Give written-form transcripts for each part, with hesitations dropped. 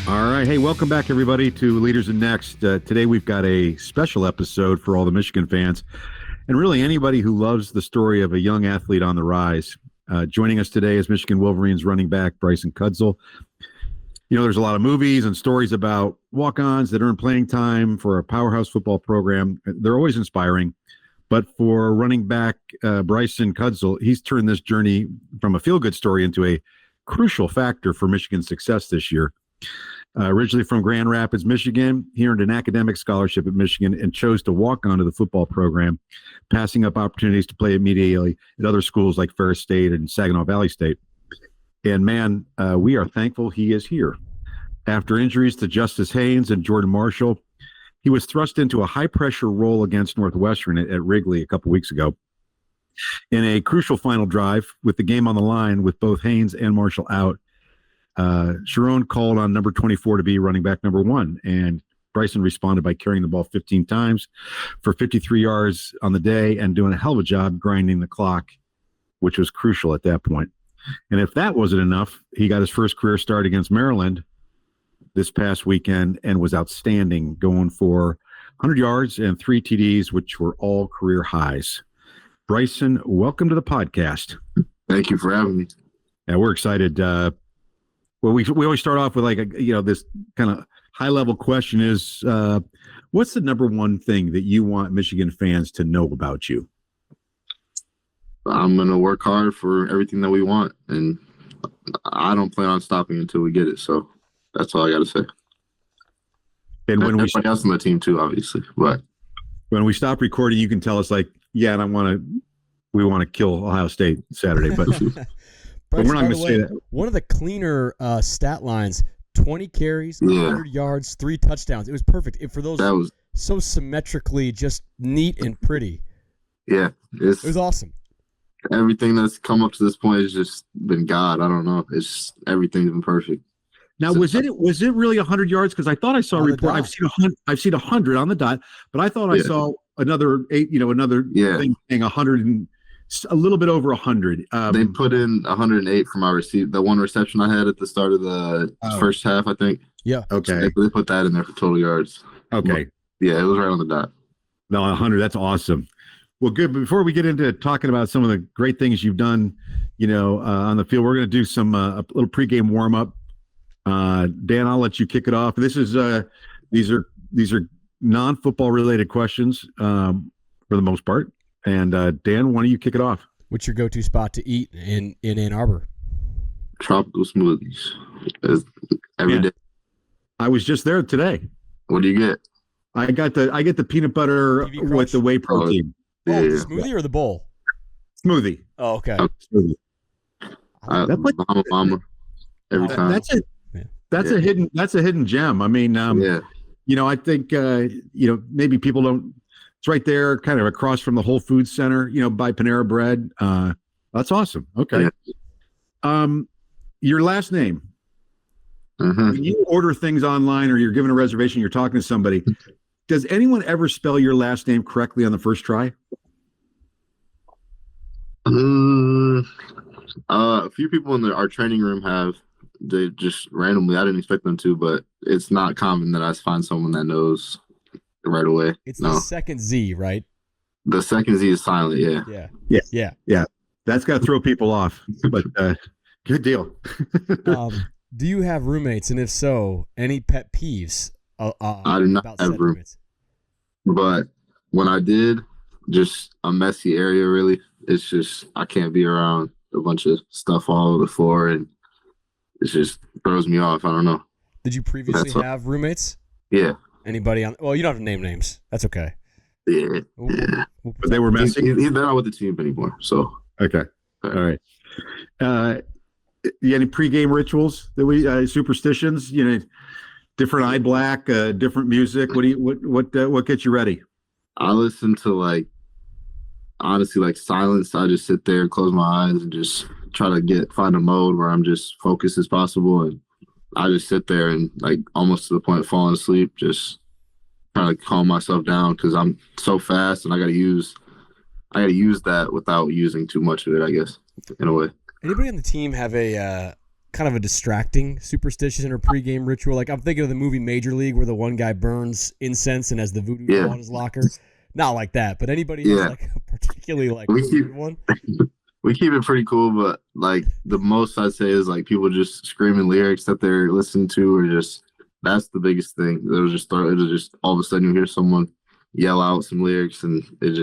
All right. Hey, welcome back, everybody, to Leaders in Next. Today, we've got a special episode for all the Michigan fans and really anybody who loves the story of a young athlete on the rise. Joining us today is Michigan Wolverines running back Bryson Kuzdzal. You know, there's a lot of movies and stories about walk-ons that earn playing time for a powerhouse football program. They're always inspiring. But for running back Bryson Kuzdzal, he's turned this journey from a feel-good story into a crucial factor for Michigan's success this year. Originally from Grand Rapids, Michigan, he earned an academic scholarship at Michigan and chose to walk onto the football program, passing up opportunities to play immediately at other schools like Ferris State and Saginaw Valley State. And man, we are thankful he is here. After injuries to Justice Haynes and Jordan Marshall, he was thrust into a high-pressure role against Northwestern at Wrigley a couple weeks ago. In a crucial final drive, with the game on the line with both Haynes and Marshall out, Sharon called on number 24 to be running back number 1, and Bryson responded by carrying the ball 15 times for 53 yards on the day and doing a hell of a job grinding the clock, which was crucial at that point. And if that wasn't enough, he got his first career start against Maryland this past weekend and was outstanding, going for 100 yards and 3 TDs, which were all career highs. Bryson, welcome to the podcast. Thank you for having me. Yeah, we're excited. Well, we always start off with this kind of high level question is, what's the number one thing that you want Michigan fans to know about you? I'm going to work hard for everything that we want, and I don't plan on stopping until we get it. So that's all I got to say. And when everybody else on the team too, obviously. But when we stop recording, you can tell us we want to kill Ohio State Saturday, but. Bryson, we're not going to say that. One of the cleaner stat lines, 20 carries, 100 yards, 3 touchdowns. It was perfect. For those so symmetrically just neat and pretty. Yeah. It was awesome. Everything that's come up to this point has just been God. I don't know. It's everything's been perfect. Now, was it really 100 yards? Because I thought I saw a report. I've seen 100 on the dot, but I thought I saw another 8. Thing saying 100 and a little bit over 100. They put in 108 for my the one reception I had at the start of the first half, I think. Yeah. Okay. So they put that in there for total yards. Okay. Yeah, it was right on the dot. No, 100. That's awesome. Well, good. Before we get into talking about some of the great things you've done, on the field, we're going to do some a little pregame warm up. Dan, I'll let you kick it off. This is these are non-football related questions for the most part. And Dan, why don't you kick it off? What's your go-to spot to eat in Ann Arbor? Tropical smoothies. Every day. I was just there today. What do you get? I get the peanut butter with the whey protein. The smoothie or the bowl? Smoothie. Oh, okay. Smoothie. I'm a mama every time. That's a hidden gem. I mean, I think maybe people don't. It's right there, kind of across from the Whole Foods Center, by Panera Bread. That's awesome. Okay. Yeah. Your last name. When you order things online or you're given a reservation, you're talking to somebody, does anyone ever spell your last name correctly on the first try? A few people in our training room have. They just randomly, I didn't expect them to, but it's not common that I find someone that knows right away. It's the second Z, right? The second Z is silent, Yeah. That's got to throw people off, but good deal. Do you have roommates? And if so, any pet peeves? I do not have roommates. But when I did, just a messy area, really. It's just, I can't be around a bunch of stuff all over the floor, and it just throws me off. I don't know. Did you previously have roommates? Yeah. Anybody on? Well, you don't have to name names. That's okay. Yeah. But they were messy. They're not with the team anymore. So okay. All right. Any pregame rituals that we superstitions? Different eye black, different music. What gets you ready? I listen to honestly silence. I just sit there and close my eyes and just try to find a mode where I'm just focused as possible, and I just sit there and almost to the point of falling asleep, just trying to calm myself down because I'm so fast and I gotta use that without using too much of it, I guess, in a way. Anybody on the team have a kind of a distracting superstition or pregame ritual? Like I'm thinking of the movie Major League where the one guy burns incense and has the voodoo doll in his locker. Not like that, but anybody has like a particularly like weird one? We keep it pretty cool, but like the most I'd say is like people just screaming lyrics that they're listening to, or just that's the biggest thing. It'll just all of a sudden you hear someone yell out some lyrics, and it's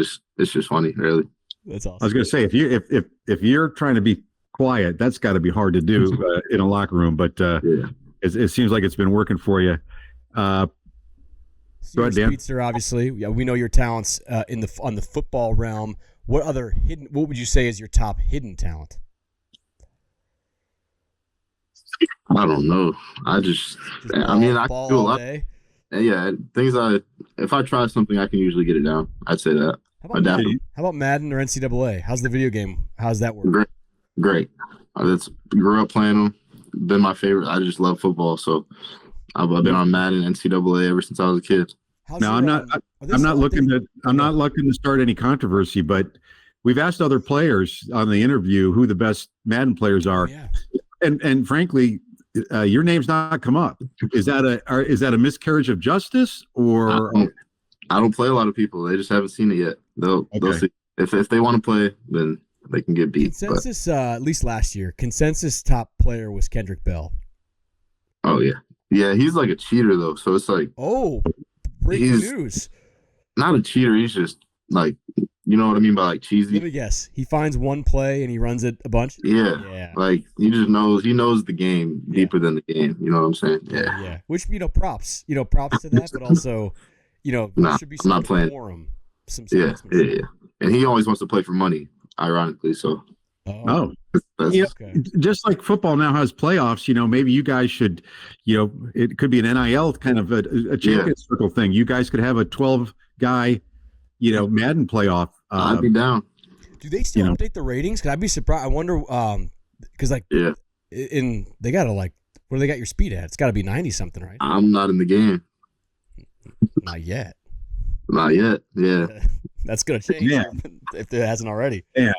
just funny, really. That's awesome. I was going to say if you're trying to be quiet, that's got to be hard to do in a locker room, but it seems like it's been working for you. Go ahead, Dan. Speedster, obviously, we know your talents on the football realm. What would you say is your top hidden talent? I don't know. I can do a lot. Day. Yeah, if I try something, I can usually get it down. I'd say that. How about Madden or NCAA? How's the video game? How's that work? Great. Grew up playing them. Been my favorite. I just love football, so I've been on Madden, NCAA ever since I was a kid. I'm not looking to start any controversy, but we've asked other players on the interview who the best Madden players are, and frankly, your name's not come up. Is that a miscarriage of justice, or I don't play a lot of people. They just haven't seen it yet. They'll see. If they want to play, then they can get beat. Consensus, at least last year, consensus top player was Kendrick Bell. Oh yeah, he's like a cheater though. So it's like breaking news. Not a cheater. He's just like, you know what I mean by like cheesy. Let me guess. He finds one play and he runs it a bunch. Yeah. Like he knows the game deeper than the game. You know what I'm saying? Yeah. Which props to that, but also there should be some decorum. Yeah. And he always wants to play for money, ironically. So. Just like football now has playoffs, maybe you guys should, it could be an NIL kind of a champion circle thing. You guys could have a 12-guy, Madden playoff. I'd be down. Do they still update the ratings? Because I'd be surprised. I wonder, because they got to what do they got your speed at? It's got to be 90 something, right? I'm not in the game. Not yet. Yeah. That's gonna change if it hasn't already. Yeah.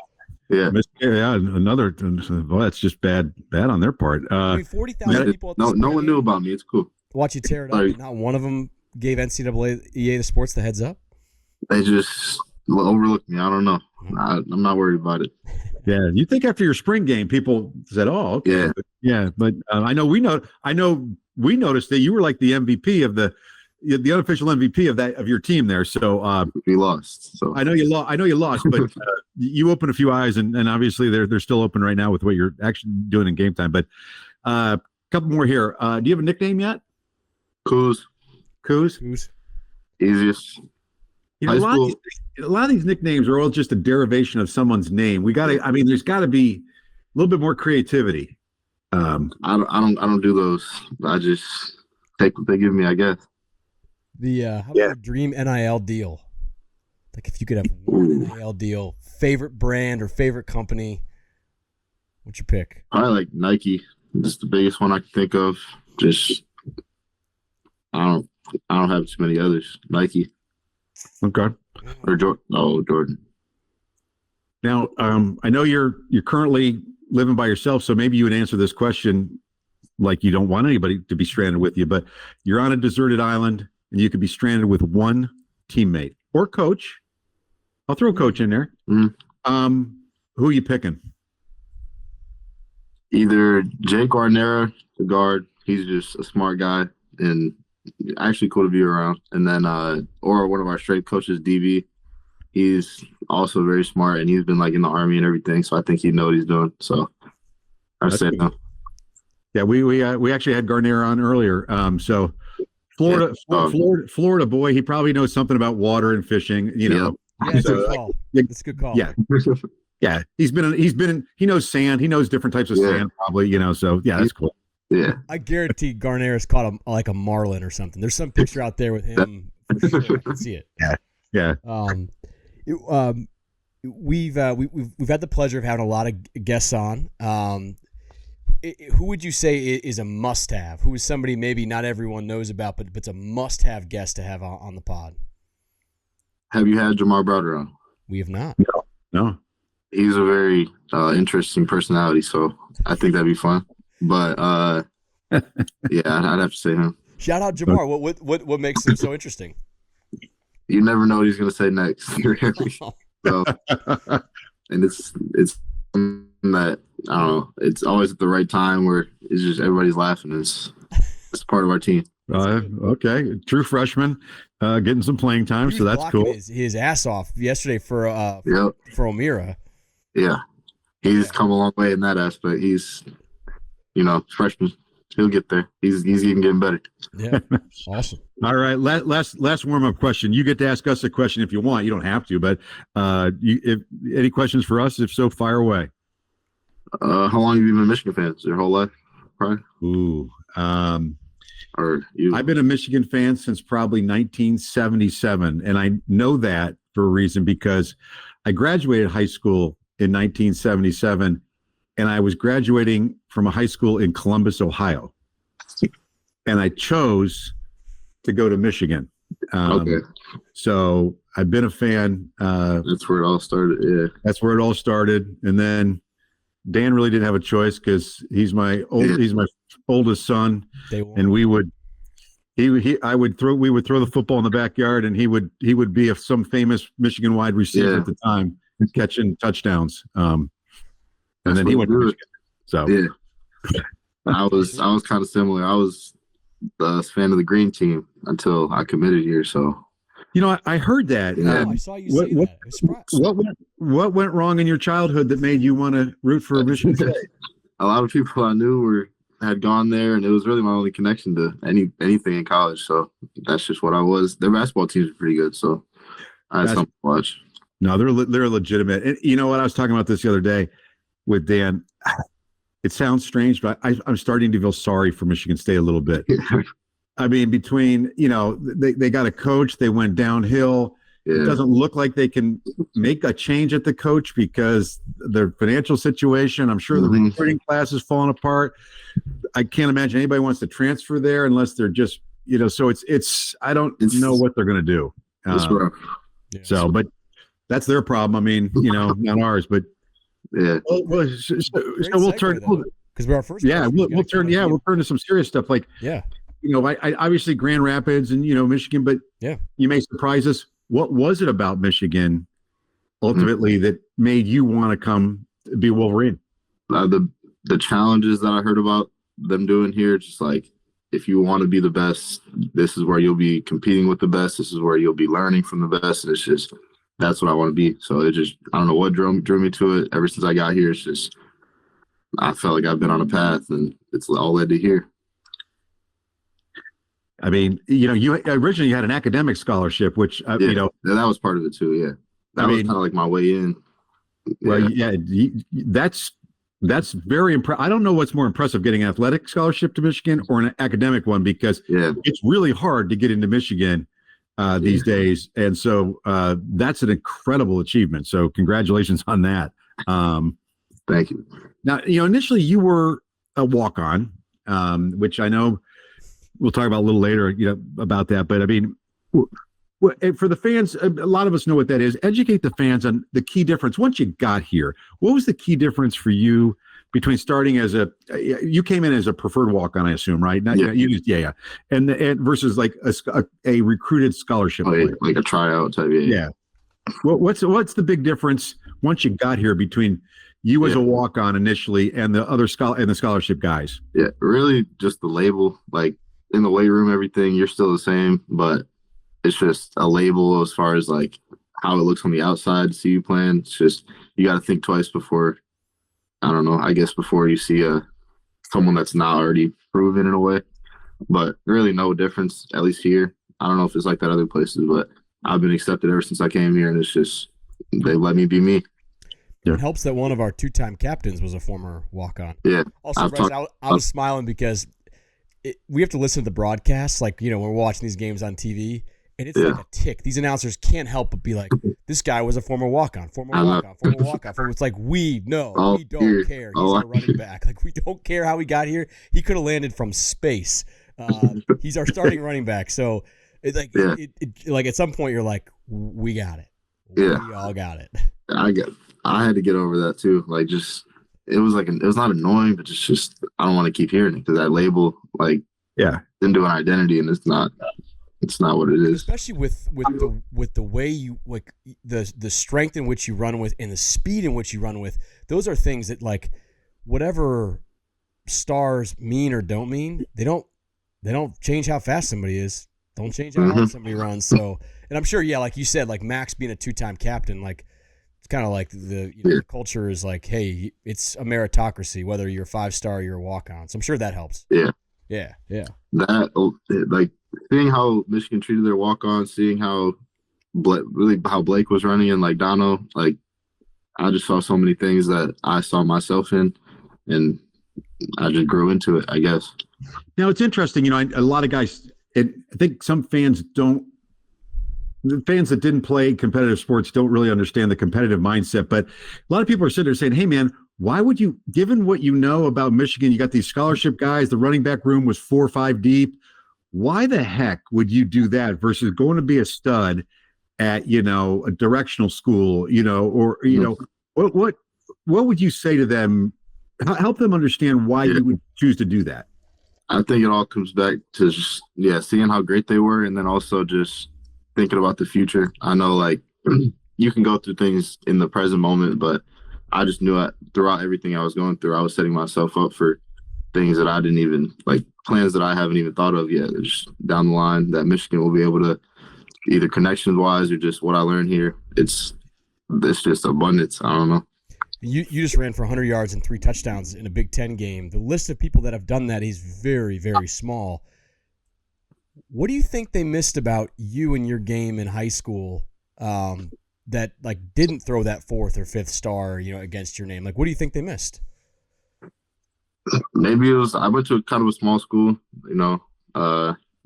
Another. Well, that's just bad on their part. 40,000 people. No one knew about me. It's cool. Watch you tear it up. Not one of them gave NCAA EA the Sports the heads up. They just overlooked me. I don't know. I'm not worried about it. Yeah, you think after your spring game, people said, "Oh, okay." But I know we noticed that you were like the MVP of the unofficial MVP of your team there. So we lost. So I know you lost, but you opened a few eyes, and obviously they're still open right now with what you're actually doing in game time. But a couple more here. Do you have a nickname yet? Kuz. Easiest. A lot of these nicknames are all just a derivation of someone's name. There's got to be a little bit more creativity. I don't do those. I just take what they give me, I guess. How about a dream NIL deal? Like if you could have one NIL deal, favorite brand or favorite company, what'd you pick? Probably like Nike. Just the biggest one I can think of. Just I don't have too many others. Nike. Okay. Or Jordan. Now, I know you're currently living by yourself, so maybe you would answer this question like you don't want anybody to be stranded with you, but you're on a deserted island and you could be stranded with one teammate or coach. I'll throw a coach in there. Mm-hmm. Who are you picking? Either Jake Guarnera, the guard. He's just a smart guy and actually cool to be around. And then, or one of our strength coaches, DB. He's also very smart, and he's been like in the Army and everything. So I think he'd know what he's doing. So I say no. Yeah, we actually had Garner on earlier. So Florida boy, he probably knows something about water and fishing. You know, that's a good call. That's a good call. Yeah, yeah. He knows sand. He knows different types of sand, probably. You know, so yeah, that's cool. Yeah, I guarantee Garner's caught like a marlin or something. There's some picture out there with him. For sure. I can see it. Yeah. We've had the pleasure of having a lot of guests on. Who would you say is a must-have? Who is somebody maybe not everyone knows about, but it's a must-have guest to have on the pod? Have you had Jamar Browder on? We have not. No. He's a very interesting personality, so I think that'd be fun. But yeah, I'd have to say him. Shout out Jamar. What makes him so interesting? You never know what he's gonna say next. So, and it's that I don't know. It's always at the right time where it's just everybody's laughing. It's part of our team. Okay, true freshman, getting some playing time, so that's cool. His ass off yesterday for O'Meara. Yeah, he's come a long way in that aspect. He's, freshman. He'll get there. He's even getting better. Yeah, awesome. All right, last warm up question. You get to ask us a question if you want. You don't have to, but if any questions for us? If so, fire away. How long have you been a Michigan fan? Your whole life, probably? Ooh. Or you? I've been a Michigan fan since probably 1977, and I know that for a reason because I graduated high school in 1977, and I was graduating from a high school in Columbus, Ohio, and I chose to go to Michigan. Okay. So I've been a fan. That's where it all started. Yeah. That's where it all started, and then Dan really didn't have a choice because he's my oldest son, and we would throw the football in the backyard, and he would be some famous Michigan wide receiver at the time, catching touchdowns. And then he went to Michigan. So yeah, I was kind of similar. I was a fan of the green team until I committed here. So I heard that. Yeah. I saw you say that. What went wrong in your childhood that made you want to root for Michigan State? A lot of people I knew had gone there, and it was really my only connection to anything in college. So that's just what I was. Their basketball teams are pretty good, so I had something to watch. No, they're legitimate. And you know what? I was talking about this the other day with Dan. It sounds strange, but I'm starting to feel sorry for Michigan State a little bit. I mean, between, they got a coach, they went downhill. Yeah. It doesn't look like they can make a change at the coach because their financial situation, I'm sure the recruiting class is falling apart. I can't imagine anybody wants to transfer there unless they're just, so I don't know what they're going to do. So, but that's their problem. I mean, not ours, but yeah. So we'll turn because we're our first. Yeah, we'll turn to some serious stuff. Like, yeah, I obviously Grand Rapids and Michigan, but you may surprise us. What was it about Michigan ultimately that made you want to come be Wolverine? The challenges that I heard about them doing here, just like if you want to be the best, this is where you'll be competing with the best. This is where you'll be learning from the best. And it's just that's what I want to be. So it just I don't know what drew me to it. Ever since I got here, it's just I felt like I've been on a path, and it's all led to here. I mean, you originally had an academic scholarship, which that was part of it too. Yeah, that was kind of like my way in. Well, that's very impressive. I don't know what's more impressive, getting an athletic scholarship to Michigan or an academic one, because it's really hard to get into Michigan these days, and so that's an incredible achievement. So congratulations on that. Thank you. Now, initially you were a walk-on, which I know we'll talk about a little later, about that. But I mean, for the fans, a lot of us know what that is. Educate the fans on the key difference. Once you got here, what was the key difference for you between starting as you came in as a preferred walk-on, I assume, right? And versus like a recruited scholarship player. Like a tryout type. Yeah. What's the big difference once you got here between you as a walk-on initially and the other scholarship guys? Yeah, really just the label. Like in the weight room, everything, you're still the same, but it's just a label as far as like how it looks on the outside to see you playing. It's just you got to think twice before, I don't know, I guess before you see someone that's not already proven in a way. But really no difference, at least here. I don't know if it's like that other places, but I've been accepted ever since I came here, and it's just they let me be me. It helps that one of our two-time captains was a former walk-on. Yeah. Also, Bryson, I was smiling because we have to listen to the broadcasts, like, we're watching these games on TV, and it's like a tick. These announcers can't help but be like, this guy was a former walk-on. It's like, we don't care. He's our running back. Like, we don't care how he got here. He could have landed from space. He's our starting running back. So, like at some point, you're like, we got it. We all got it. I had to get over that too. Like, just it was like it was not annoying, but it's just I don't want to keep hearing it because that label like into an identity, and it's not what it is. Especially with the way you like the strength in which you run with and the speed in which you run with. Those are things that like whatever stars mean or don't mean, they don't change how fast somebody is. Don't change how hard somebody runs. So, and I'm sure, like you said, like Max being a 2-time captain, like it's kind of like the culture is like, hey, it's a meritocracy, whether you're a 5-star or you're a walk-on. So I'm sure that helps. Yeah. That like seeing how Michigan treated their walk-on, seeing how how Blake was running and like Dono, like I just saw so many things that I saw myself in, and I just grew into it, I guess. Now it's interesting, a lot of guys. I think some fans the fans that didn't play competitive sports don't really understand the competitive mindset. But a lot of people are sitting there saying, hey, man, why would you, given what you know about Michigan, you got these scholarship guys, the running back room was 4 or 5 deep. Why the heck would you do that versus going to be a stud at, a directional school, what would you say to them? Help them understand why you would choose to do that. I think it all comes back to just, seeing how great they were, and then also just thinking about the future. I know, like, you can go through things in the present moment, but I just knew throughout everything I was going through, I was setting myself up for things that I didn't even, like, plans that I haven't even thought of yet. Just down the line that Michigan will be able to, either connections-wise or just what I learned here. It's just abundance. I don't know. You just ran for 100 yards and 3 touchdowns in a Big Ten game. The list of people that have done that is very, very small. What do you think they missed about you and your game in high school that like didn't throw that 4th or 5th star, against your name? Like, what do you think they missed? Maybe I went to kind of a small school,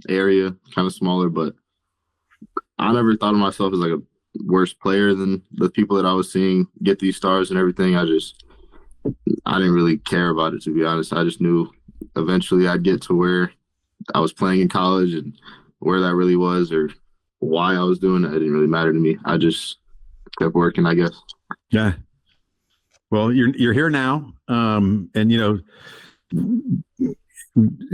area, kind of smaller, but I never thought of myself as like a worse player than the people that I was seeing get these stars and everything. I didn't really care about it, to be honest. I just knew eventually I'd get to where I was playing in college, and where that really was or why I was doing it didn't really matter to me. I just kept working, I guess. Yeah. Well, you're here now, and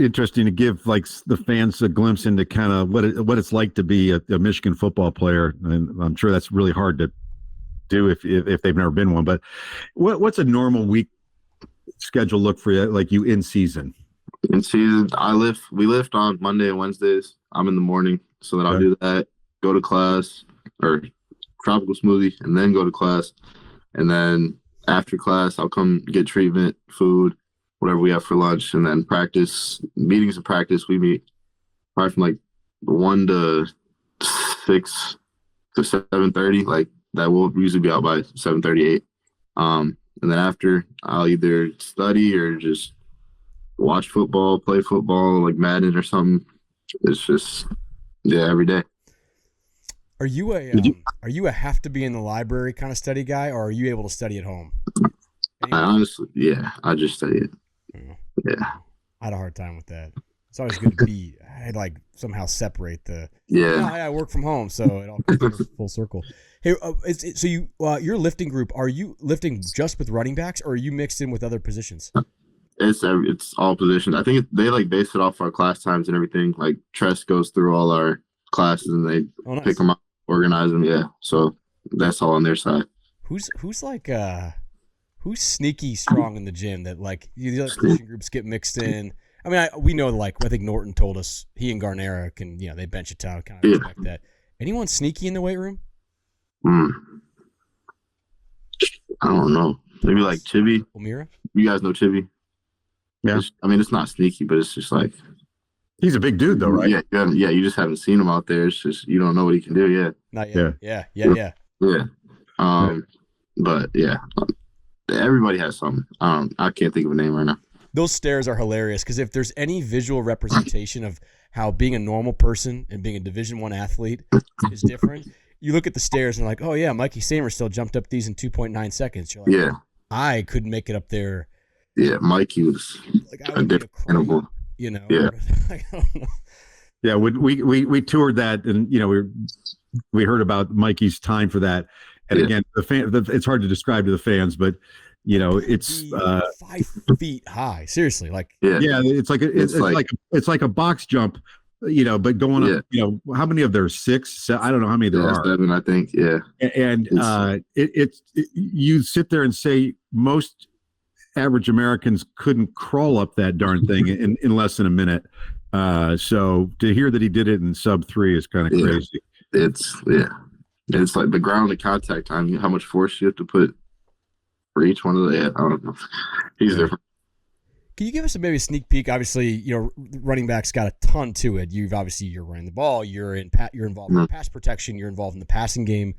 interesting to give like the fans a glimpse into kind of what it's like to be a Michigan football player, and I'm sure that's really hard to do if they've never been one. But what's a normal week schedule look for you, like you in season? In season, we lift on Monday and Wednesdays. I'm in the morning, so that I'll do that, go to class or tropical smoothie, and then go to class, and then after class I'll come get treatment, food, whatever we have for lunch, and then practice, meetings and practice. We meet probably from like 1 to 6 to 7:30. Like that will usually be out by 7:38. And then after, I'll either study or just watch football, play football, like Madden or something. It's just every day. Are you a have to be in the library kind of study guy, or are you able to study at home? I honestly, I just study it. Yeah. I had a hard time with that. It's always good to be. I had like somehow separate the. I work from home, so it all comes full circle. Hey, so your lifting group, are you lifting just with running backs, or are you mixed in with other positions? It's all positions. I think they like base it off our class times and everything. Like Tress goes through all our classes and they pick them up, organize them. Yeah, so that's all on their side. Who's sneaky strong in the gym that like the other position groups get mixed in? I mean, we know like I think Norton told us he and Garnera can they bench a ton. Kind of expect that. Anyone sneaky in the weight room? I don't know. Maybe like Chibi. O'Meara? You guys know Chibi? Yeah. It's not sneaky, but it's just like he's a big dude though, right? Yeah. You just haven't seen him out there. It's just you don't know what he can do. Yeah. Not yet. Yeah. But yeah, everybody has something. I can't think of a name right now. Those stairs are hilarious because if there's any visual representation of how being a normal person and being a Division I athlete is different, you look at the stairs and you're like, oh yeah, Mikey Samer still jumped up these in 2.9 seconds. You're like, I couldn't make it up there. Yeah, Mikey was like I would be a crumb, Yeah. I don't know. Yeah, we toured that, and we heard about Mikey's time for that. And again, it's hard to describe to the fans, but It's 5 feet high. Seriously, like Yeah. it's like a box jump, but going up. How many of there are? 6? I don't know how many there are. 7, I think. Yeah. And you sit there and say most average Americans couldn't crawl up that darn thing in less than a minute. So to hear that he did it in sub 3 is kind of crazy. It's like the ground to contact time, how much force you have to put for each one of the. I don't know. He's different. Can you give us maybe a sneak peek? Obviously, running backs got a ton to it. You're running the ball. You're involved in pass protection. You're involved in the passing game.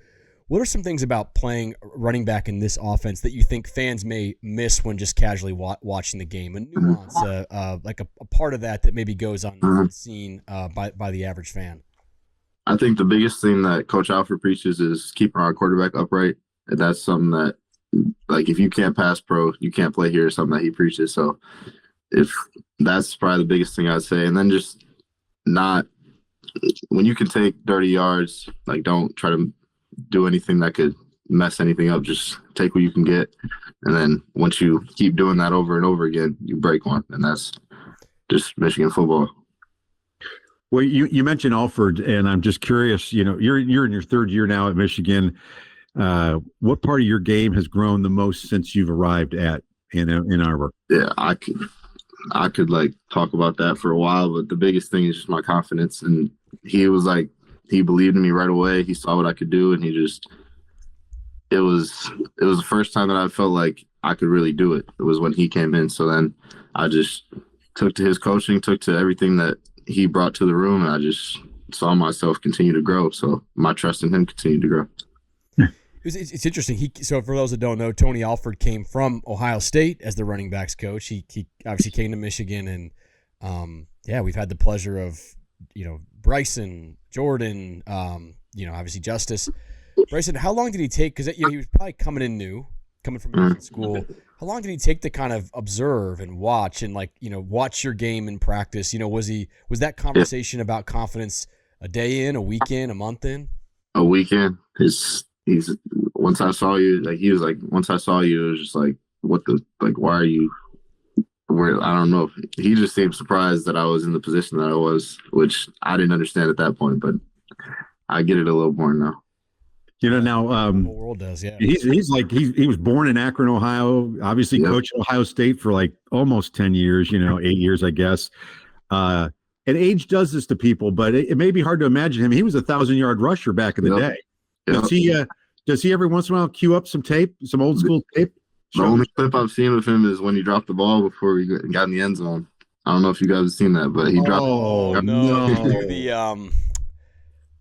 What are some things about playing running back in this offense that you think fans may miss when just casually watching the game? A nuance, like a part of that maybe goes unseen by the average fan. I think the biggest thing that Coach Alford preaches is keeping our quarterback upright. And that's something that, like, if you can't pass pro, you can't play here, is something that he preaches. So if that's probably the biggest thing I'd say. And then just not, when you can take dirty yards, like, don't try to do anything that could mess anything up. Just take what you can get. And then once you keep doing that over and over again, you break one. And that's just Michigan football. Well, you mentioned Alford, and I'm just curious, you're in your 3rd year now at Michigan. What part of your game has grown the most since you've arrived at Ann Arbor? Yeah, I could like talk about that for a while, but the biggest thing is just my confidence. And he believed in me right away. He saw what I could do, and it was the first time that I felt like I could really do it. It was when he came in. So then I just took to his coaching, took to everything that he brought to the room, and I just saw myself continue to grow. So my trust in him continued to grow. It's interesting. So for those that don't know, Tony Alford came from Ohio State as the running backs coach. He obviously came to Michigan, and we've had the pleasure of Bryson, Jordan, obviously Justice. Bryson, how long did he take? Because he was probably coming from Michigan school. How long did he take to kind of observe and watch and watch your game in practice? Was that conversation about confidence a day in, a week in, a month in? A weekend. He's once I saw you, once I saw you, it was just like, why are you where? I don't know. He just seemed surprised that I was in the position that I was, which I didn't understand at that point, but I get it a little more now. Now the whole world does, yeah. He was born in Akron, Ohio, obviously coached Ohio State for like almost 10 years, 8 years, I guess. And age does this to people, but it may be hard to imagine him. He was a 1,000-yard rusher back in the day. Does he every once in a while cue up some tape, some old school tape? The only clip I've seen of him is when he dropped the ball before we got in the end zone. I don't know if you guys have seen that, but he dropped. Oh no!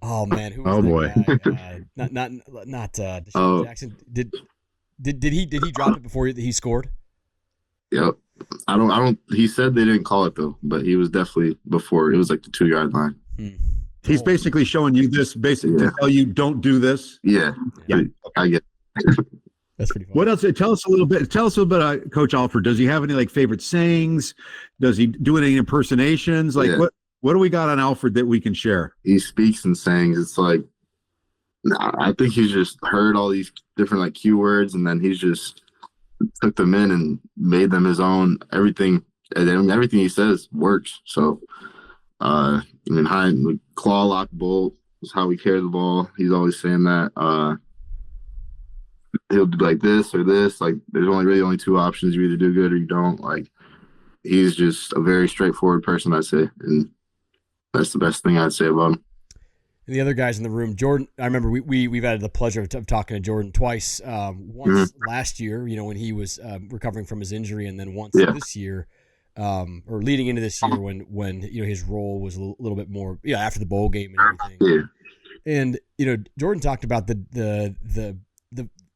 Oh man, who was that guy? Not Deshaun Jackson. Did he drop it before he scored? Yep. I don't. He said they didn't call it though, but he was definitely before. It was like the 2-yard line. He's basically showing you this, to tell you don't do this. Yeah. I get it. That's pretty funny. What else? Tell us a little bit about Coach Alford. Does he have any favorite sayings? Does he do any impersonations? What do we got on Alford that we can share? He speaks in sayings. It's like, I think he's just heard all these different keywords, and then he's just took them in and made them his own. Everything he says works. So, claw, lock, bolt is how we carry the ball. He's always saying that. He'll do like this or this. There's only 2 options. You either do good or you don't. He's just a very straightforward person, I'd say, and that's the best thing I'd say about him. And the other guys in the room, Jordan. I remember we've had the pleasure of talking to Jordan twice. Once last year, when he was recovering from his injury, and then once this year, or leading into this year when his role was a little bit more after the bowl game and everything. And Jordan talked about the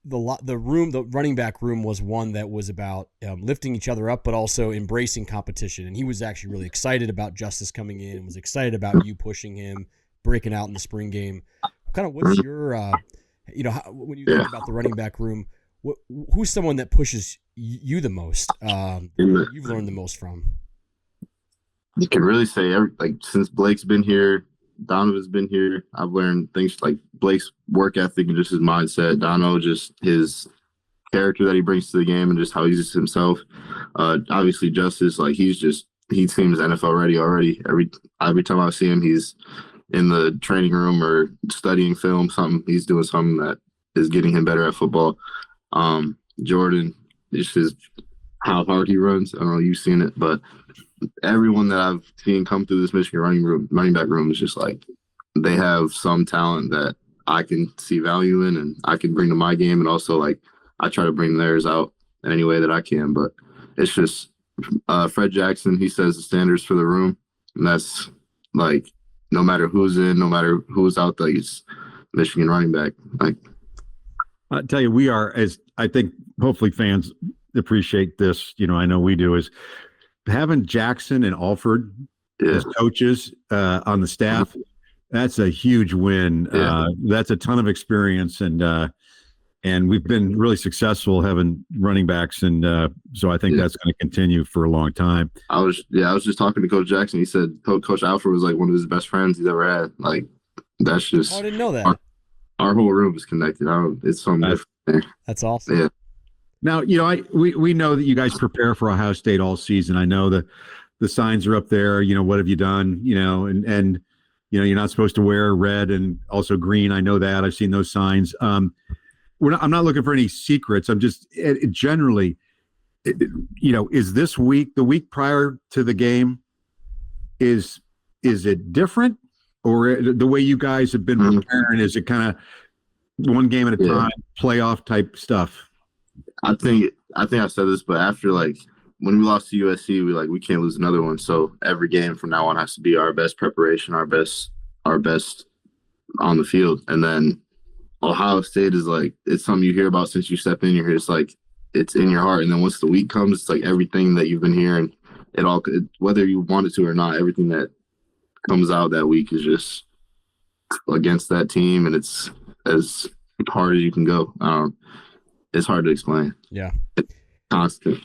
room, the running back room was one that was about lifting each other up, but also embracing competition. And he was actually really excited about Justice coming in, and was excited about you pushing him, breaking out in the spring game. Kind of what's your, when you think about the running back room, who's someone that pushes you the most, you've learned the most from? You can really say since Blake's been here, Donovan's been here, I've learned things like Blake's work ethic and just his mindset. Dono, just his character that he brings to the game and just how he's just himself. Obviously, Justice, like he seems NFL ready already. Every time I see him, he's in the training room or studying film. He's doing something that is getting him better at football. Jordan, it's just how hard he runs. I don't know, you've seen it, but everyone that I've seen come through this Michigan running back room is just like they have some talent that I can see value in and I can bring to my game, and also like I try to bring theirs out in any way that I can. But it's just Fred Jackson, he sets the standards for the room, and that's like no matter who's in, no matter who's out there, it's Michigan running back. Like I tell you, we are, as I think hopefully fans appreciate this, I know we do, is having Jackson and Alford as coaches on the staff. That's a huge win. That's a ton of experience, and we've been really successful having running backs, and so I think that's going to continue for a long time. I was just talking to Coach Jackson. He said Coach Alford was like one of his best friends he's ever had. Like that's just. Oh, I didn't know that. Our whole room is connected. It's something different there. That's awesome. Yeah. Now, we know that you guys prepare for Ohio State all season. I know the signs are up there. What have you done? And you're not supposed to wear red and also green. I know that. I've seen those signs. I'm not looking for any secrets. I'm just generally, is this week, the week prior to the game, is it different, or the way you guys have been preparing? Is it kind of one game at a time, playoff type stuff? I think I said this, but after like when we lost to USC, we can't lose another one. So every game from now on has to be our best preparation, our best on the field. And then Ohio State is like, it's something you hear about since you step in here. It's like it's in your heart. And then once the week comes, it's like everything that you've been hearing, whether you want it to or not, everything that comes out that week is just against that team, and it's as hard as you can go. It's hard to explain. Yeah. It's constant.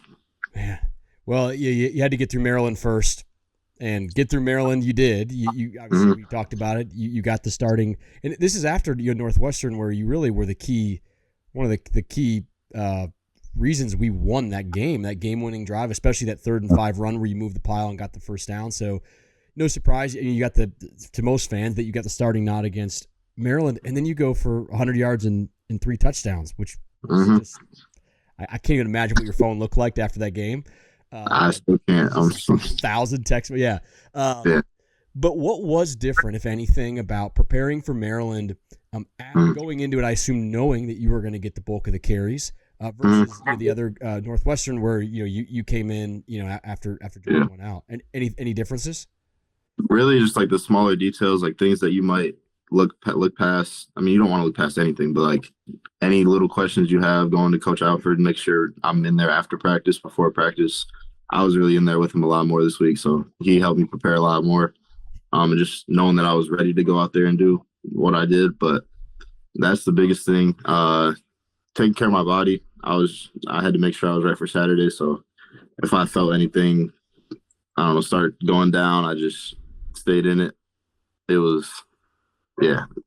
Man. Well, you had to get through Maryland first, and get through Maryland you did. You obviously we talked about it. You got the starting, and this is after Northwestern, where you really were one of the key reasons we won that game-winning drive, especially that 3rd and 5 run where you moved the pile and got the first down. So no surprise, you got to most fans that you got the starting nod against Maryland, and then you go for 100 yards and 3 touchdowns, which just, I can't even imagine what your phone looked like after that game. I still can't. 1,000 texts, yeah. But what was different, if anything, about preparing for Maryland, going into it, I assume knowing that you were going to get the bulk of the carries, versus the other Northwestern, where you came in after Jordan went out, and any differences? Really, just like the smaller details, like things that you might look past. I mean, you don't want to look past anything, but like any little questions you have, going to Coach Alford, make sure I'm in there after practice, before practice. I was really in there with him a lot more this week, so he helped me prepare a lot more. And just knowing that I was ready to go out there and do what I did. But that's the biggest thing. Taking care of my body. I had to make sure I was right for Saturday. So if I felt anything, I don't know, start going down, I just stayed in it. It was,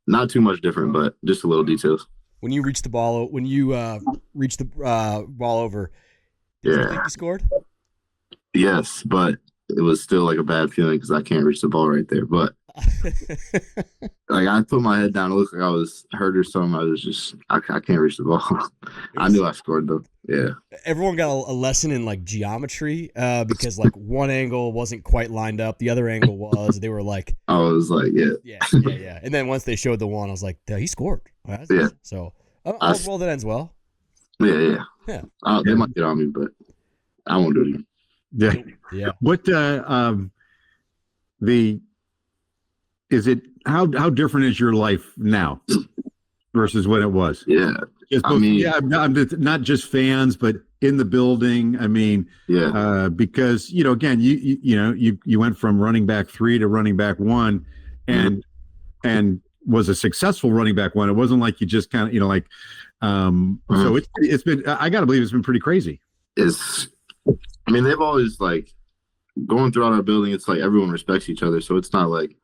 not too much different, but just a little details. When you reached the ball over, did you think you scored? Yes, but it was still like a bad feeling because I can't reach the ball right there. But like I put my head down, it looked like I was hurt or something. I was just I can't reach the ball. I knew I scored though. Yeah. Everyone got a lesson in like geometry because like one angle wasn't quite lined up, the other angle was. They were like, I was like, yeah. And then once they showed the one, I was like, he scored. Yeah. So overall, that ends well. Yeah. They might get on me, but I won't do it again. Yeah. What how different is your life now versus when it was? Yeah. I'm not just fans, but in the building. I mean, because again, you went from running back 3 to running back 1, and was a successful running back 1. It wasn't like you just kind of so it's been. I got to believe it's been pretty crazy. They've always like going throughout our building. It's like everyone respects each other, so it's not like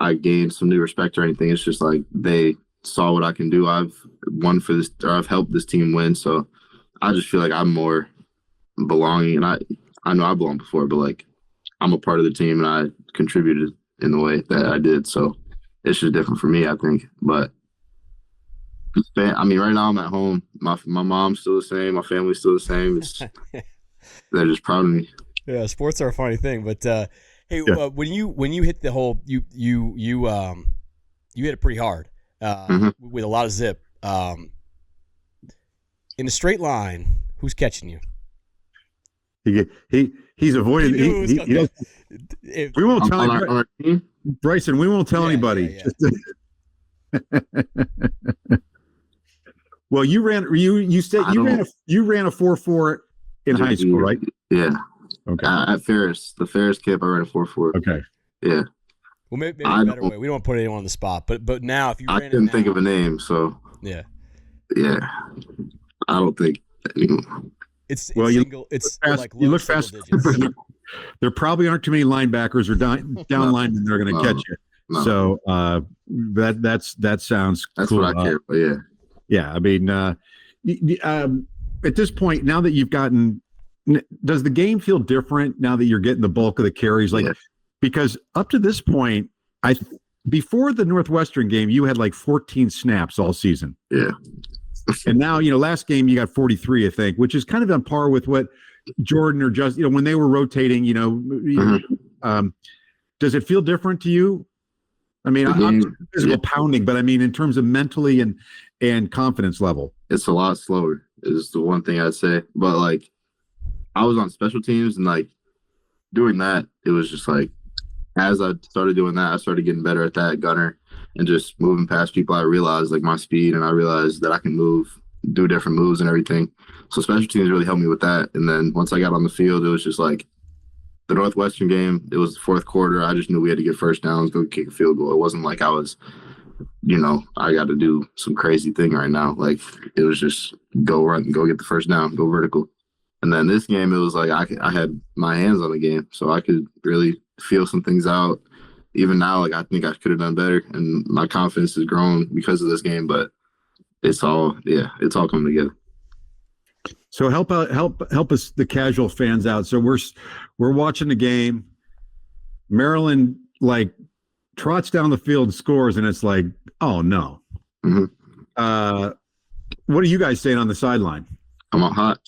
I gained some new respect or anything. It's just like they saw what I can do. I've won for this, or I've helped this team win. So I just feel like I'm more belonging, and I know I belong before, but like I'm a part of the team and I contributed in the way that I did. So it's just different for me, I think. But I mean, right now I'm at home. My mom's still the same. My family's still the same. They're just proud of me. Yeah, sports are a funny thing, but hey, when you hit the hole, you hit it pretty hard with a lot of zip. In a straight line, who's catching you? He's avoiding. We won't tell Bryson. We won't tell anybody. Yeah. Well, you said you ran a 4.4 in high school, right? Yeah. Okay. At the Ferris camp, I ran a 4.4. Okay. Yeah. Well, maybe a better way. We don't want to put anyone on the spot, but now if you I couldn't think of a name, so yeah. I don't think. It's you look fast. Digits. There probably aren't too many linebackers or down linemen that are going to catch you. No. So that sounds that's cool. What I care about. Yeah. Yeah, I mean, at this point, now that you've gotten, does the game feel different now that you're getting the bulk of the carries? Like, because up to this point, before the Northwestern game, you had like 14 snaps all season. Yeah. And now, last game you got 43, I think, which is kind of on par with what Jordan or just, when they were rotating, does it feel different to you? I mean, I'm physical pounding, but I mean, in terms of mentally and confidence level, it's a lot slower is the one thing I'd say. But like, I was on special teams and like doing that, it was just like, as I started doing that, I started getting better at that gunner and just moving past people. I realized like my speed, and I realized that I can do different moves and everything. So special teams really helped me with that. And then once I got on the field, it was just like the Northwestern game. It was the fourth quarter. I just knew we had to get first downs, go kick a field goal. It wasn't like I was, I got to do some crazy thing right now. Like it was just go run, go get the first down, go vertical. And then this game, it was like I had my hands on the game, so I could really feel some things out. Even now, like I think I could have done better, and my confidence has grown because of this game. But it's all coming together. So help us, the casual fans out. So we're watching the game. Maryland like trots down the field and scores, and it's like, oh no. Mm-hmm. What are you guys saying on the sideline? I'm out hot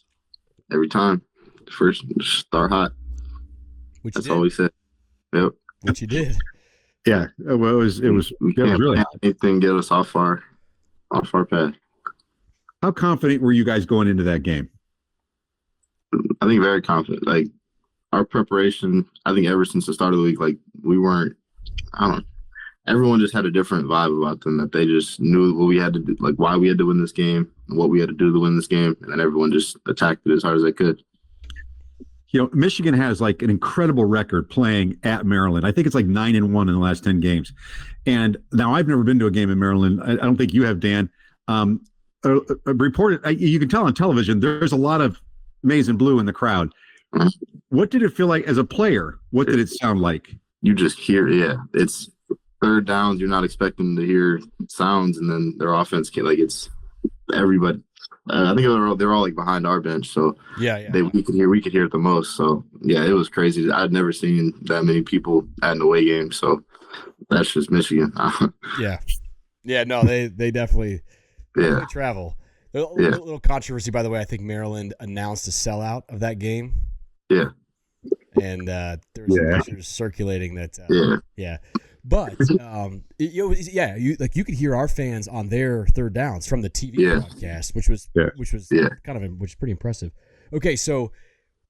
every time. First start hot. That's all we said. Yep. Which you did. Yeah. Well, it was really hot. Anything get us off our path. How confident were you guys going into that game? I think very confident. Like our preparation, I think ever since the start of the week, like we weren't. Everyone just had a different vibe about them, that they just knew what we had to do, like why we had to win this game, what we had to do to win this game, and then everyone just attacked it as hard as they could. Michigan has like an incredible record playing at Maryland. I think it's like 9-1 in the last 10 games. And now I've never been to a game in Maryland. I don't think you have, Dan. Reported, you can tell on television, there's a lot of maize and blue in the crowd. What did it feel like as a player? What did it sound like? You just hear, it's third downs. You're not expecting to hear sounds, and then their offense it's everybody. I think they're all like behind our bench, so we could hear it the most. So it was crazy. I'd never seen that many people at an away game. So that's just Michigan. No, they definitely travel. A little controversy, by the way. I think Maryland announced a sellout of that game. Yeah, and there was some pictures circulating that. But you could hear our fans on their third downs from the TV broadcast, which was pretty impressive. Okay, so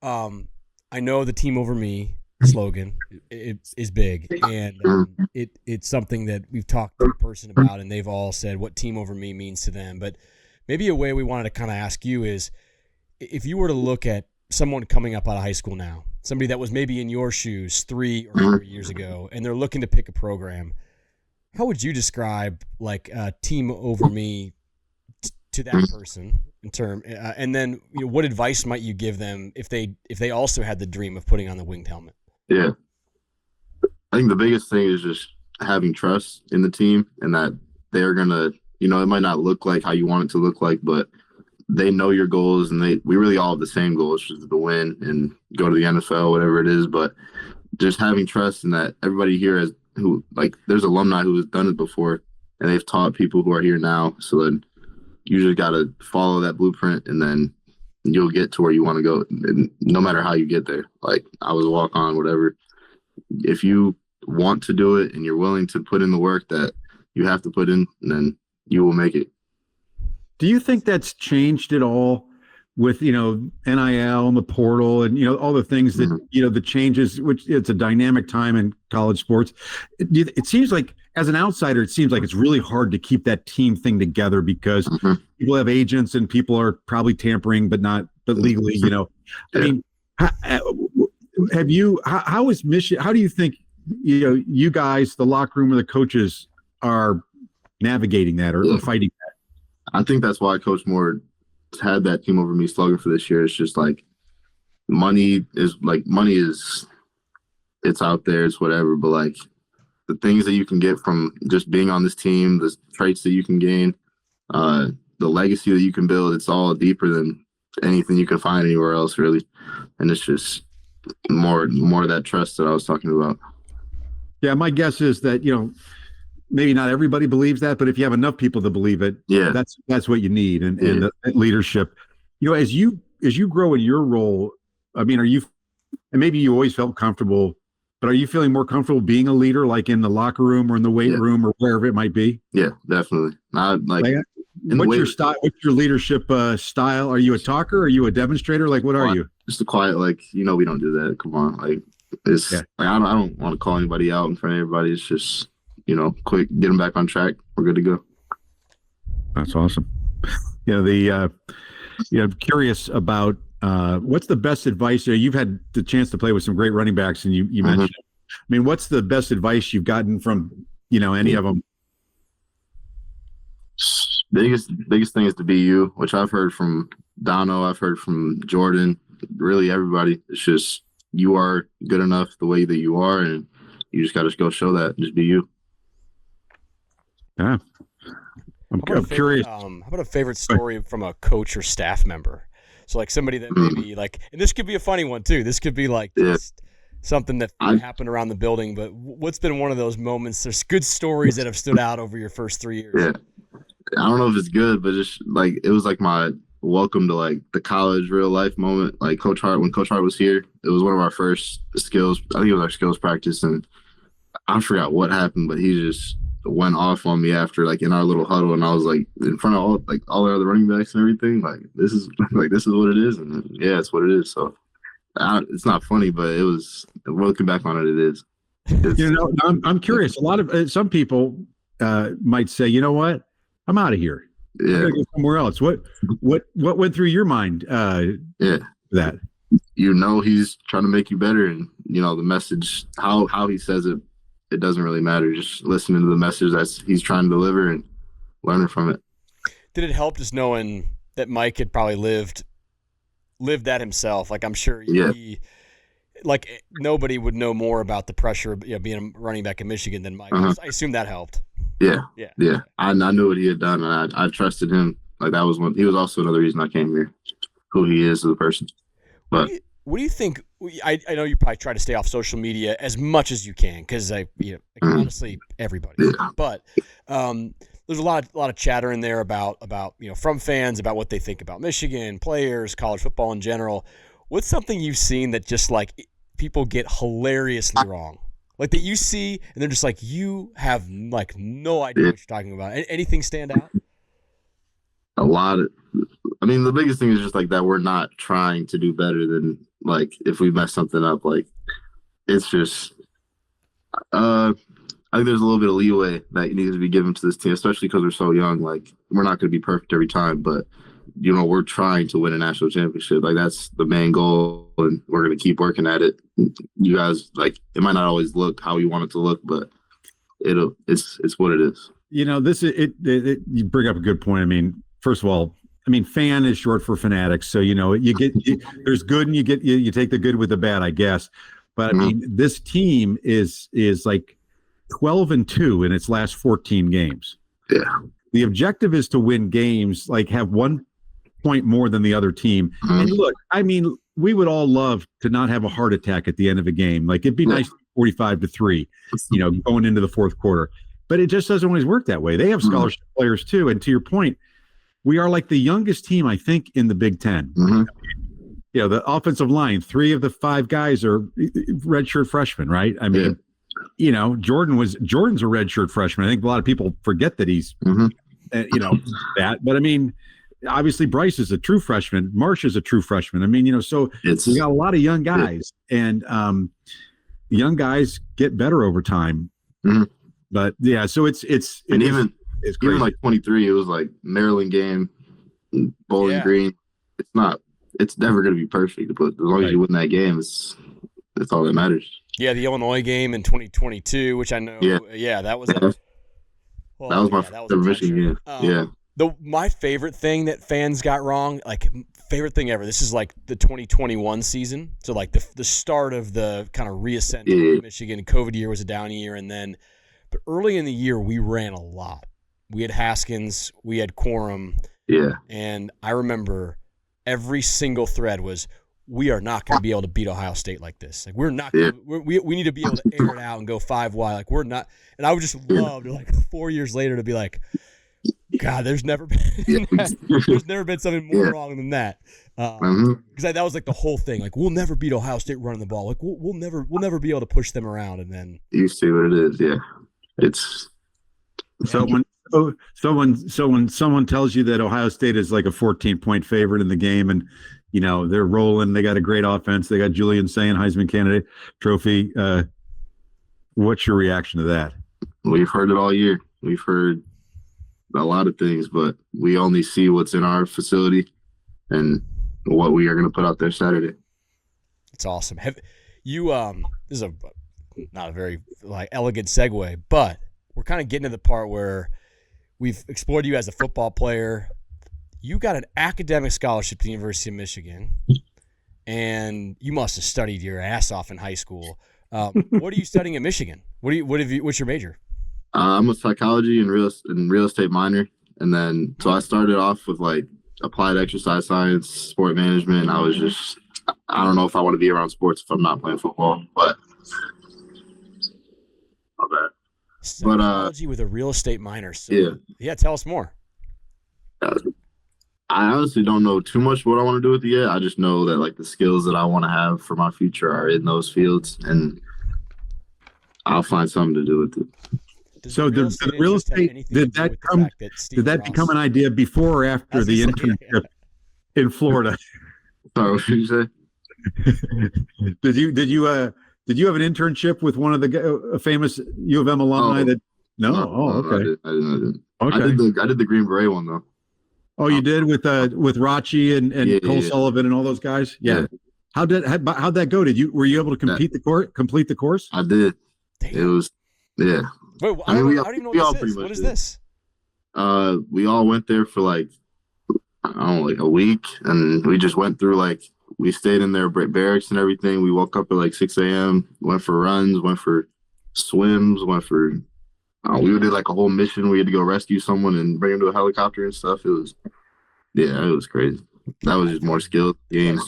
I know the team over me slogan is big, and it's something that we've talked to a person about, and they've all said what team over me means to them. But maybe a way we wanted to kind of ask you is, if you were to look at someone coming up out of high school now, somebody that was maybe in your shoes 3 or 4 years ago, and they're looking to pick a program, how would you describe like team over me to that person in term? And then what advice might you give them if they also had the dream of putting on the winged helmet? Yeah, I think the biggest thing is just having trust in the team, and that they're gonna, it might not look like how you want it to look like, but they know your goals, and we really all have the same goals, which is to win and go to the NFL, whatever it is. But just having trust in that everybody here there's alumni who has done it before, and they've taught people who are here now. So then you just got to follow that blueprint, and then you'll get to where you want to go. And no matter how you get there, like I was a walk on, whatever. If you want to do it and you're willing to put in the work that you have to put in, then you will make it. Do you think that's changed at all with, NIL and the portal and, all the things that, the changes, which it's a dynamic time in college sports. It seems like, as an outsider, it seems like it's really hard to keep that team thing together because people have agents and people are probably tampering, but legally, Yeah. I mean, how is Michigan, how do you think, you guys, the locker room or the coaches are navigating that or fighting that? I think that's why Coach Moore had that team over me slogan for this year. It's just like money is it's out there, it's whatever, but like the things that you can get from just being on this team, the traits that you can gain, the legacy that you can build, it's all deeper than anything you can find anywhere else, really. And it's just more of that trust that I was talking about. Yeah, my guess is that, maybe not everybody believes that, but if you have enough people to believe it, that's what you need. And the leadership, as you grow in your role, I mean, and maybe you always felt comfortable, but are you feeling more comfortable being a leader, like in the locker room or in the weight room or wherever it might be? Yeah, definitely. What's your style? What's your leadership style? Are you a talker? Are you a demonstrator? Like, what are you? Just a quiet, we don't do that. Come on. I don't want to call anybody out in front of everybody. It's just, quick, get them back on track. We're good to go. That's awesome. I'm curious about what's the best advice? You've had the chance to play with some great running backs, and you mentioned it. I mean, what's the best advice you've gotten from, any of them? Biggest thing is to be you, which I've heard from Dono, I've heard from Jordan, really everybody. It's just you are good enough the way that you are, and you just got to go show that. Just be you. Yeah. I'm curious. How about a favorite story from a coach or staff member? So like somebody that maybe and this could be a funny one too. This could be just something that happened around the building, but what's been one of those moments? There's good stories that have stood out over your first 3 years. Yeah. I don't know if it's good, but just it was my welcome to the college real life moment. When Coach Hart was here, it was one of our first skills. I think it was our skills practice, and I forgot what happened, but he just went off on me after in our little huddle, and I was in front of all the other running backs and everything. This is what it is, and it's what it is. So it's not funny, but it was, looking back on it is. I'm curious. A lot of some people might say, you know what, I'm out of here. Yeah, I'm gonna go somewhere else. What went through your mind? That he's trying to make you better, and the message, how he says it. It doesn't really matter. Just listening to the message that he's trying to deliver and learning from it. Did it help just knowing that Mike had probably lived that himself? I'm sure he, nobody would know more about the pressure of being a running back in Michigan than Mike. I assume that helped. Yeah. I knew what he had done, and I trusted him. That was he was also another reason I came here, who he is as a person. But what do you think? I know you probably try to stay off social media as much as you can because honestly everybody. But there's a lot of chatter in there about from fans about what they think about Michigan players, college football in general. What's something you've seen that just people get hilariously wrong? That you see and they're just you have no idea what you're talking about. Anything stand out? A lot of. I mean, the biggest thing is just that we're not trying to do better than if we mess something up. It's just I think there's a little bit of leeway that needs to be given to this team, especially because we're so young. We're not going to be perfect every time, but we're trying to win a national championship. That's the main goal, and we're going to keep working at it. You guys, it might not always look how you want it to look, but it's what it is. This is it. You bring up a good point. I mean, first of all, fan is short for fanatics. So, you get there's good and you take the good with the bad, I guess. But I mean, this team is 12-2 in its last 14 games. Yeah. The objective is to win games, have one point more than the other team. Mhm. And look, I mean, we would all love to not have a heart attack at the end of a game. Like it'd be nice, 45-3, going into the fourth quarter. But it just doesn't always work that way. They have scholarship players too. And to your point, we are like the youngest team, I think, in the Big Ten. The offensive line, 3 of the 5 guys are redshirt freshmen, right? I mean, Jordan's a redshirt freshman. I think a lot of people forget that he's, that. But I mean, obviously Bryce is a true freshman. Marsh is a true freshman. I mean, so we got a lot of young guys, and young guys get better over time. But yeah, so it's even like 23, it was like Maryland game, Bowling Green. It's never going to be perfect, but as long as you win that game, that's all that matters. Yeah, the Illinois game in 2022, which I know. Yeah, that was that was my favorite Michigan game. My favorite thing that fans got wrong, like favorite thing ever. This is like the 2021 season, so like the start of the kind of reascending of Michigan. COVID year was a down year, but early in the year we ran a lot. We had Haskins, we had Quorum, and I remember every single thread was, we are not going to be able to beat Ohio State like this. Like we're not. We need to be able to air it out and go 5 wide. Like we're not. And I would just love to, like 4 years later, to be like, God, there's never been something more wrong than that. Because that was like the whole thing. Like we'll never beat Ohio State running the ball. Like we'll never be able to push them around. And then you see what it is. Yeah, it's so when someone tells you that Ohio State is like a 14-point favorite in the game, and they're rolling, they got a great offense, they got Julian Sayin, Heisman candidate trophy. What's your reaction to that? We've heard it all year. We've heard a lot of things, but we only see what's in our facility and what we are going to put out there Saturday. It's awesome. Have you? This is not a very elegant segue, but we're kind of getting to the part where we've explored you as a football player. You got an academic scholarship to the University of Michigan, and you must have studied your ass off in high school. What are you studying at Michigan? What's your major? I'm a psychology and real estate minor, and then so I started off with like applied exercise science, sport management. I don't know if I want to be around sports if I'm not playing football, but all that. Psychology with a real estate minor. So, tell us more. I honestly don't know too much what I want to do with it yet. I just know that like the skills that I want to have for my future are in those fields, and I'll find something to do with it. So the real estate, did that become an idea before or after the internship in Florida? Sorry, what did you say? Did you have an internship with one of the famous U of M alumni? Okay. I didn't. Okay. I did the Green Beret one though. Oh, you did with Rachi and Cole Sullivan and all those guys? Yeah. How'd that go? Were you able to complete the course? I did. Damn. It was Wait, I don't even know what this is. What is this? We all went there for like a week, and we just went through we stayed in their barracks and everything. We woke up at like 6 a.m., went for runs, went for swims, we did like a whole mission. We had to go rescue someone and bring him to a helicopter and stuff. It was crazy. That was just more skill game.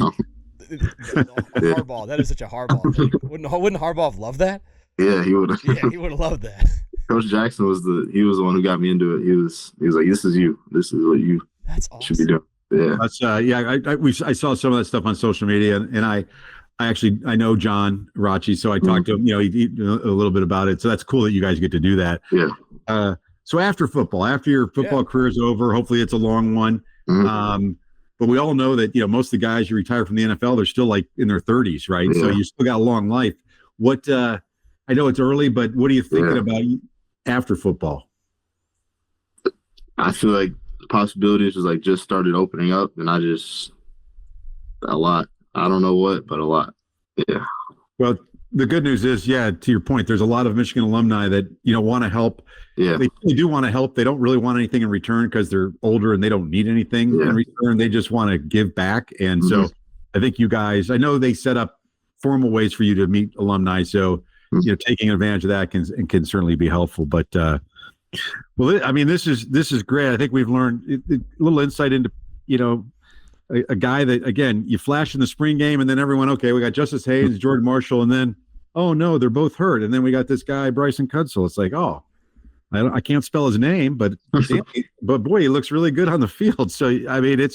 Hardball. That is such a hardball thing. Wouldn't Harbaugh have loved that? Yeah, he would have. Yeah, he would have loved that. Coach Jackson was the one who got me into it. He was like, "This is you. This is what you should be doing." Yeah, that's I saw some of that stuff on social media, and I know John Rachi, so I talked to him, a little bit about it. So that's cool that you guys get to do that. Yeah. So after your football career is over, hopefully it's a long one. But we all know that most of the guys you retire from the NFL, they're still like in their 30s, right? Yeah. So you still got a long life. What I know it's early, but what are you thinking about after football? I feel like the possibilities just started opening up, and a lot. I don't know what, but a lot. Yeah. Well, the good news is, to your point, there's a lot of Michigan alumni that, want to help. Yeah. They do want to help. They don't really want anything in return because they're older and they don't need anything in return. They just want to give back. And so I think you guys, I know they set up formal ways for you to meet alumni. So, taking advantage of that can certainly be helpful. But, this is great. I think we've learned a little insight into, a guy that, again, you flash in the spring game, and then everyone, okay, we got Justice Hayes, Jordan Marshall, and then, oh no, they're both hurt, and then we got this guy Bryson Kuzdzal. It's like, oh, I can't spell his name, but boy, he looks really good on the field. So I mean,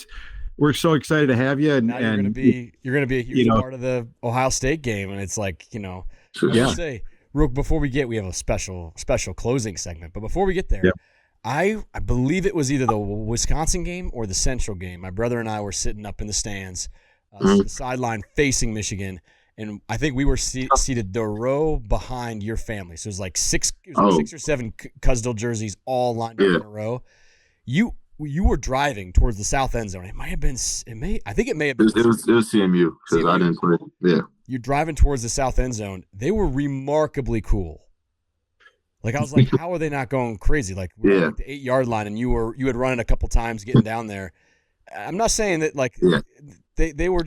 we're so excited to have you, and now you're gonna be a huge part of the Ohio State game, and it's like, I would say, Rook, before we have a special closing segment, but before we get there. I believe it was either the Wisconsin game or the Central game. My brother and I were sitting up in the stands, the sideline facing Michigan, and I think we were seated the row behind your family. So it was like six or seven Kuzdzal jerseys all lined up in a row. You were driving towards the south end zone. I think it may have been. It was CMU because I didn't play. Yeah. You're driving towards the south end zone. They were remarkably cool. Like, I was like, how are they not going crazy? Like, we're at the 8-yard line, and you had run it a couple times getting down there. I'm not saying that, like, they were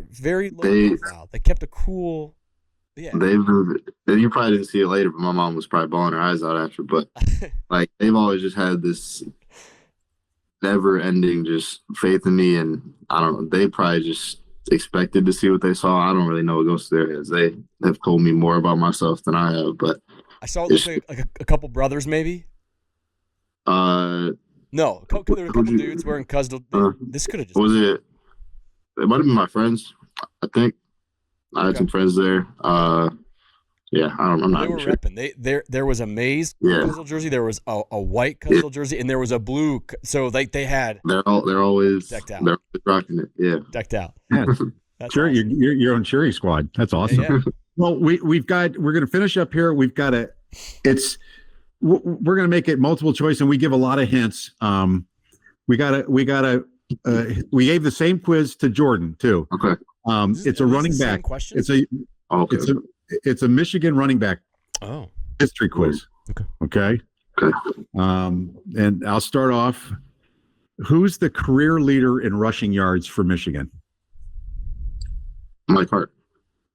very low profile. They kept a cool. Yeah. You probably didn't see it later, but my mom was probably bawling her eyes out after. But like, they've always just had this never-ending just faith in me, and I don't know. They probably just expected to see what they saw. I don't really know what goes through their heads. They have told me more about myself than I have, but. I saw it look like a couple brothers, maybe. No, there were a couple dudes wearing Kuzdzal. This could have just. Was it? It might have been my friends. I think I had some friends there. Yeah, I'm not sure. They were repping. There was a maize Kuzdzal jersey. There was a white Kuzdzal jersey, and there was a blue. So they had. They're always decked out. They're rocking it. Yeah, decked out. Yeah, sure. Awesome. You're your own cheering squad. That's awesome. Yeah. Well, we're going to finish up here. We're going to make it multiple choice, and we give a lot of hints. We gave the same quiz to Jordan too. Okay. It's a running back. Question? It's a Michigan running back. Oh. History quiz. Okay. And I'll start off. Who's the career leader in rushing yards for Michigan? Mike Hart.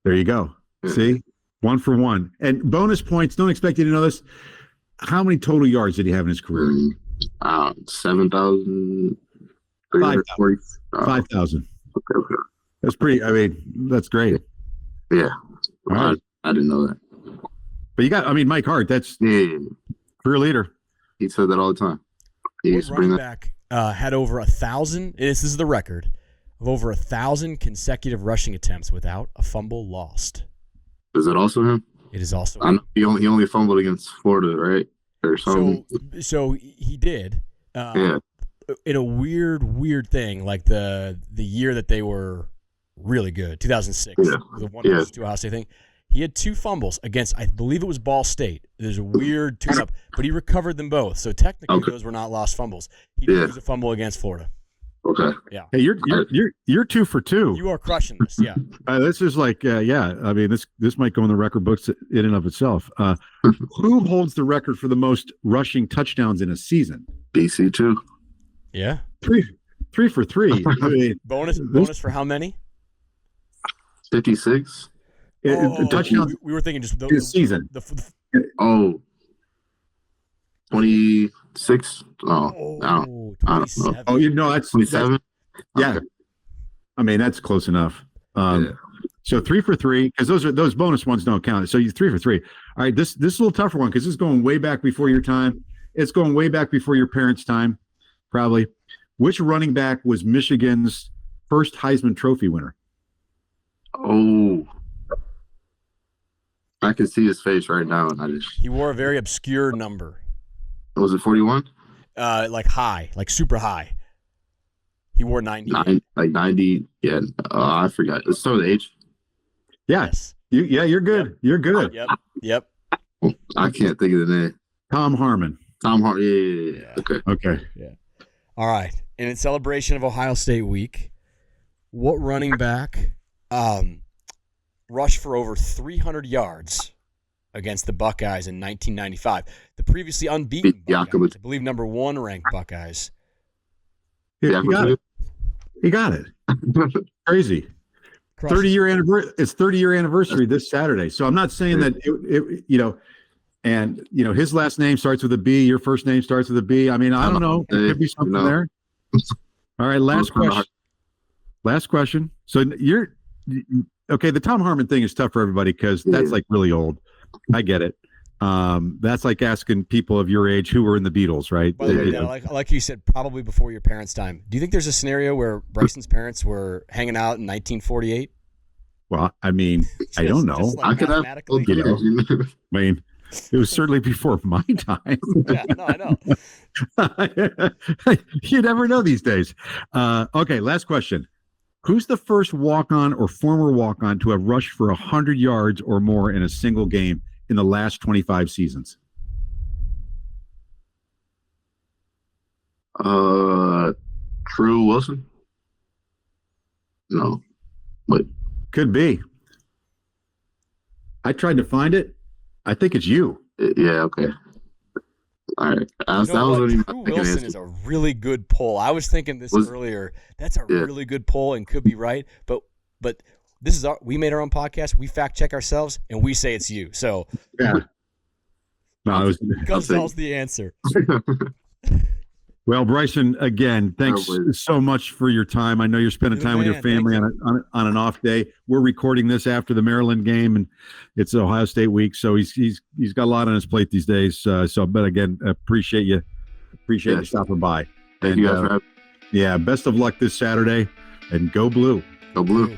There you go. See, 1 for 1. And bonus points. Don't expect you to know this. How many total yards did he have in his career? 7,000. 5,000. Okay. That's pretty. I mean, that's great. Yeah. Right. I didn't know that. But you got. I mean, Mike Hart. That's career leader. He said that all the time. He used to bring that back. Had over 1,000. This is the record of over 1,000 consecutive rushing attempts without a fumble lost. Is it also him? It is also him. He only fumbled against Florida, right? Or something. So he did. In a weird thing, like the year that they were really good, 2006, the 1-2 Ohio State thing. He had 2 fumbles against, I believe it was Ball State. There's a weird tune-up, but he recovered them both. So technically, those were not lost fumbles. He did lose a fumble against Florida. Okay. Yeah. Hey, you're 2 for 2. You are crushing this. Yeah. This is like, I mean, this might go in the record books in and of itself. Who holds the record for the most rushing touchdowns in a season? BC too. Yeah. 3 for 3. I mean, bonus for how many? 56. Touchdowns. We were thinking just the season. 26. Oh, I don't know. Oh, that's 27. Yeah. Okay. I mean, that's close enough. So 3 for 3, because those bonus ones don't count. So you 3 for 3. All right, this is a little tougher one because this is going way back before your time. It's going way back before your parents' time, probably. Which running back was Michigan's first Heisman Trophy winner? Oh, I can see his face right now, and he wore a very obscure number. Was it 41? Like high, like super high. He wore 90. 90. Yeah. I forgot. Let's start with age. Yes. You're good. Yep. You're good. Yep. I can't think of the name. Tom Harmon. Yeah. Okay. Yeah. All right. And in celebration of Ohio State week, what running back rushed for over 300 yards against the Buckeyes in 1995? The previously unbeaten Buckeyes, I believe number 1 ranked Buckeyes. Yeah, he got it. Crazy. 30-year anniversary. It's 30-year anniversary this Saturday. So I'm not saying that his last name starts with a B. Your first name starts with a B. I mean, I don't know. There could be something there. All right, last question. Last question. So you're okay. The Tom Harmon thing is tough for everybody because that's like really old. I get it. That's like asking people of your age who were in the Beatles, right? By the way, Dan, like you said, probably before your parents' time. Do you think there's a scenario where Bryson's parents were hanging out in 1948? Well, I mean, I don't know. I could have. I mean, it was certainly before my time. Yeah, no, I know. You never know these days. Okay, last question. Who's the first walk-on or former walk-on to have rushed for 100 yards or more in a single game in the last 25 seasons? True Wilson? No. But could be. I tried to find it. I think it's you. Yeah, okay. All right. True Wilson is a really good poll. I was thinking this earlier. That's a really good poll and could be right. But this is we made our own podcast. We fact check ourselves and we say it's you. So yeah. No, Kuzdzal's the answer. Well, Bryson, again, thanks so much for your time. I know you're spending time with your family on an off day. We're recording this after the Maryland game, and it's Ohio State week, so he's got a lot on his plate these days. But again, appreciate you stopping by. Thank you guys for having me. Yeah, best of luck this Saturday, and go blue. Go blue.